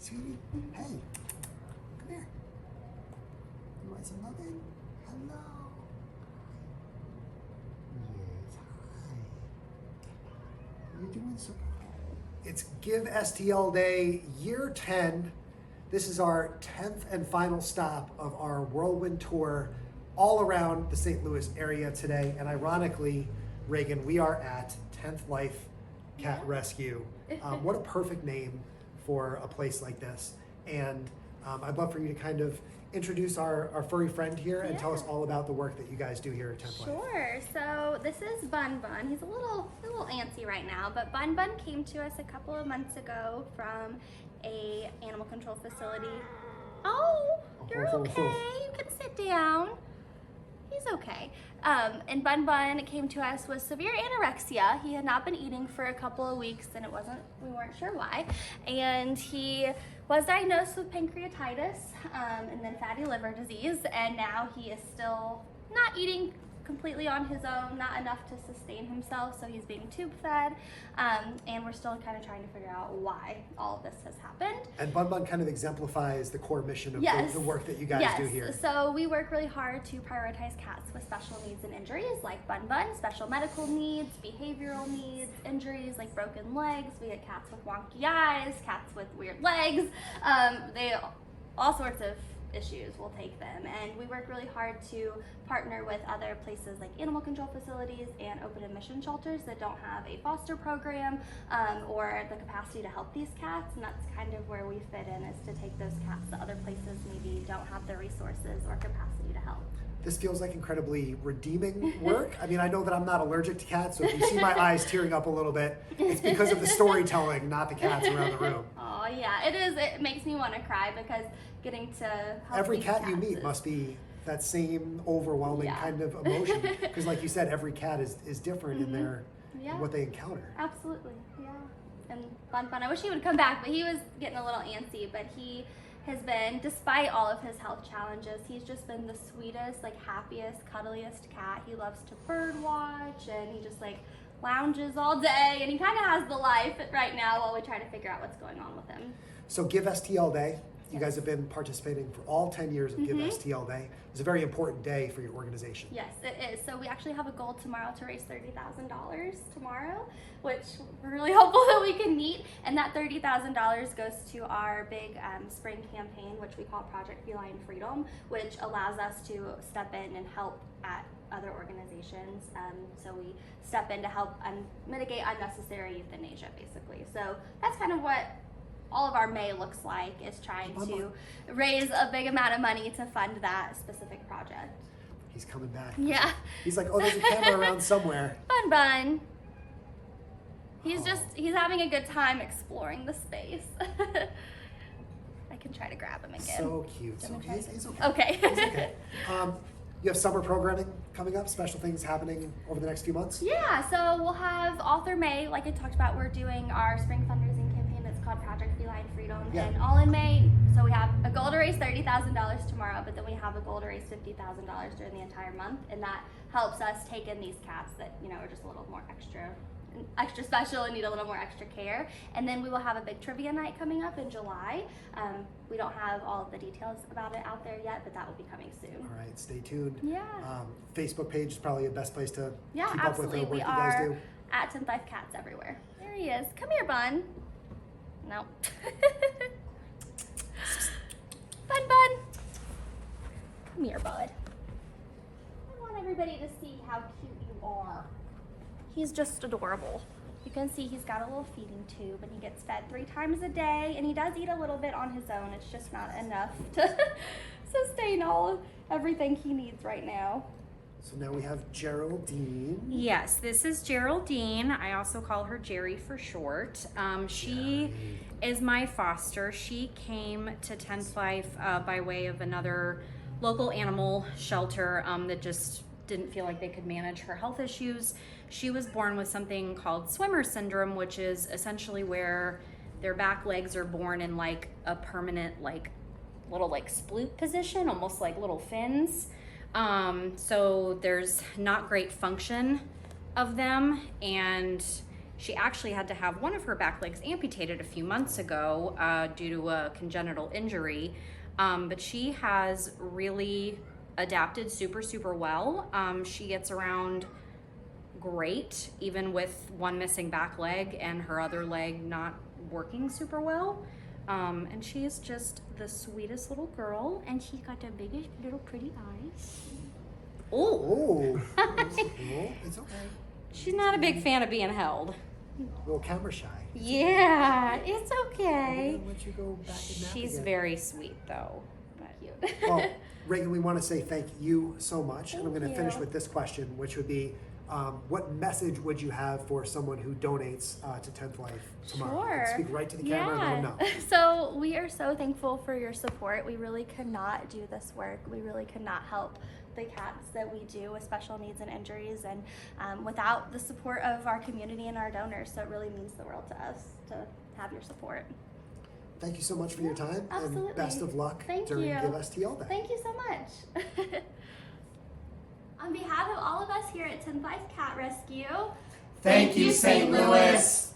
sweetie. Hey, come here. You want some loving? Hello. Yes, hi. You're doing so good. It's Give STL Day, year 10. This is our 10th and final stop of our whirlwind tour all around the St. Louis area today. And ironically, Reagan, we are at 10th Life Cat Rescue. What a perfect name for a place like this. And I'd love for you to kind of introduce our furry friend here and tell us all about the work that you guys do here at 10th Life. Sure. So this is Bun Bun. He's a little antsy right now, but Bun Bun came to us a couple of months ago from a animal control facility. Oh, you're okay. You can sit down. He's okay. And Bun Bun came to us with severe anorexia. He had not been eating for a couple of weeks and we weren't sure why. And he was diagnosed with pancreatitis and then fatty liver disease. And now he is still not eating completely on his own, not enough to sustain himself, so he's being tube fed, and we're still kind of trying to figure out why all of this has happened. And Bun Bun kind of exemplifies the core mission of the work that you guys do here. So we work really hard to prioritize cats with special needs and injuries like Bun Bun, special medical needs, behavioral needs, injuries like broken legs. We get cats with wonky eyes, cats with weird legs, all sorts of issues, we'll take them. And we work really hard to partner with other places like animal control facilities and open admission shelters that don't have a foster program or the capacity to help these cats. And that's kind of where we fit in, is to take those cats that other places maybe don't have the resources or capacity to help. This feels like incredibly redeeming work. I mean, I know that I'm not allergic to cats, so if you see my eyes tearing up a little bit, it's because of the storytelling, not the cats around the room. Oh yeah, it is. It makes me want to cry because getting to help every cat you meet must be that same overwhelming kind of emotion. Because like you said, every cat is different in their what they encounter. Absolutely, yeah. And Bun Bun, I wish he would come back, but he was getting a little antsy. But he has been, despite all of his health challenges, he's just been the sweetest, like happiest, cuddliest cat. He loves to bird watch, and he just like lounges all day, and he kind of has the life right now while we try to figure out what's going on with him. So Give STL Day, you guys have been participating for all 10 years of Give STL Day. It's a very important day for your organization. Yes, it is. So we actually have a goal tomorrow to raise $30,000 tomorrow, which we're really hopeful that we can meet. And that $30,000 goes to our big spring campaign, which we call Project Feline Freedom, which allows us to step in and help at other organizations. So we step in to help mitigate unnecessary euthanasia, basically. So that's kind of what all of our May looks like, is trying to raise a big amount of money to fund that specific project. He's coming back. Yeah. He's like, oh, there's a camera around somewhere. Bun Bun. He's having a good time exploring the space. I can try to grab him again. So cute. So he's okay. Okay. He's okay. You have summer programming coming up, special things happening over the next few months? Yeah, so we'll have Author May, like I talked about. We're doing our spring fundraising campaign that's called Project Feline Freedom, and all in May. So we have a goal to raise $30,000 tomorrow, but then we have a goal to raise $50,000 during the entire month, and that helps us take in these cats that, you know, are just a little more extra special and need a little more extra care. And then we will have a big trivia night coming up in July. We don't have all of the details about it out there yet, but that will be coming soon. All right, stay tuned. Yeah. Facebook page is probably the best place to keep absolutely. up with the work we you guys do. At 10th Life Cats everywhere. There he is. Come here, Bun. No. Bun Bun. Come here, bud. I want everybody to see how cute you are. He's just adorable. You can see he's got a little feeding tube, and he gets fed 3 times a day, and he does eat a little bit on his own. It's just not enough to sustain everything he needs right now. So now we have Geraldine. Yes, this is Geraldine. I also call her Jerry for short. She is my foster. She came to 10th Life by way of another local animal shelter that just didn't feel like they could manage her health issues. She was born with something called swimmer syndrome, which is essentially where their back legs are born in like a permanent, like little like sploot position, almost like little fins. So there's not great function of them, and She actually had to have one of her back legs amputated a few months ago due to a congenital injury. But she has really adapted super well. She gets around great, even with one missing back leg and her other leg not working super well. And she is just the sweetest little girl, and she got the biggest little pretty eyes. Oh, it's okay. She's not a big fan of being held. A little camera shy. Yeah, it's I'm okay. gonna let you go back and nap She's again. very sweet though. But Well, Reagan, we want to say thank you so much. And I'm Thank going to finish you. with this question, which would be, what message would you have for someone who donates to 10th Life tomorrow? You can Sure. speak right to the camera and let them know. So we are so thankful for your support. We really could not do this work. We really could not help the cats that we do with special needs and injuries, and without the support of our community and our donors. So it really means the world to us to have your support. Thank you so much for your time, Absolutely. and best of luck Thank during you. Give STL Day. Thank you so much. On behalf of all of us here at 10th Life Cat Rescue, Thank you, St. Louis.